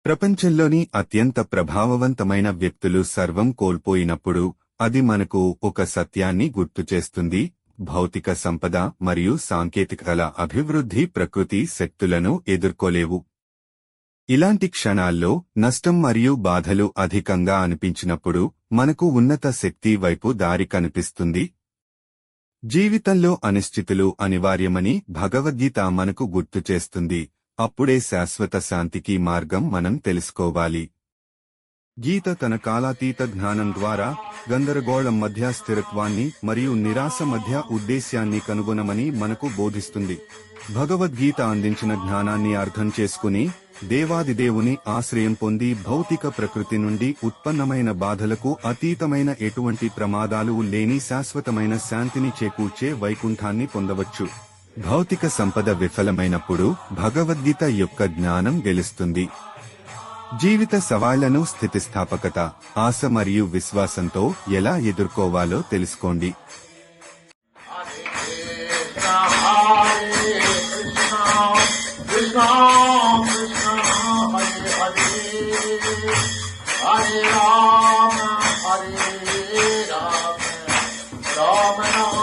ప్రపంచంలోని అత్యంత ప్రభావవంతమైన వ్యక్తులు సర్వం కోల్పోయినప్పుడు అది మనకు ఒక సత్యాన్ని గుర్తుచేస్తుంది: భౌతిక సంపద మరియు సాంకేతికతల అభివృద్ధి ప్రకృతి శక్తులను ఎదుర్కోలేవు. ఇలాంటి క్షణాల్లో నష్టం మరియు బాధలు అధికంగా అనిపించినప్పుడు మనకు ఉన్నత శక్తి వైపు దారి కనిపిస్తుంది. జీవితంలో అనిశ్చితులు అనివార్యమని భగవద్గీత మనకు గుర్తుచేస్తుంది. అప్పుడే శాశ్వత శాంతికి మార్గం మనం తెలుసుకోవాలి. గీత తన కాలాతీత జ్ఞానం ద్వారా గందరగోళం మధ్య స్థిరత్వాన్ని మరియు నిరాశ మధ్య ఉద్దేశ్యాన్ని కనుగొనమని మనకు బోధిస్తుంది. భగవద్గీత అందించిన జ్ఞానాన్ని అర్థం చేసుకుని దేవాదిదేవుని ఆశ్రయం పొంది భౌతిక ప్రకృతి నుండి ఉత్పన్నమైన బాధలకు అతీతమైన ఎటువంటి ప్రమాదాలు లేని శాశ్వతమైన శాంతిని చేకూర్చే వైకుంఠాన్ని పొందవచ్చు. భౌతిక సంపద విఫలమైనప్పుడు భగవద్గీత యొక్క జ్ఞానం గెలుస్తుంది. జీవిత సవాళ్లను స్థితిస్థాపకత, ఆశ మరియు విశ్వాసంతో ఎలా ఎదుర్కోవాలో తెలుసుకోండి. Hare Rama, Hare Rama, Rama Rama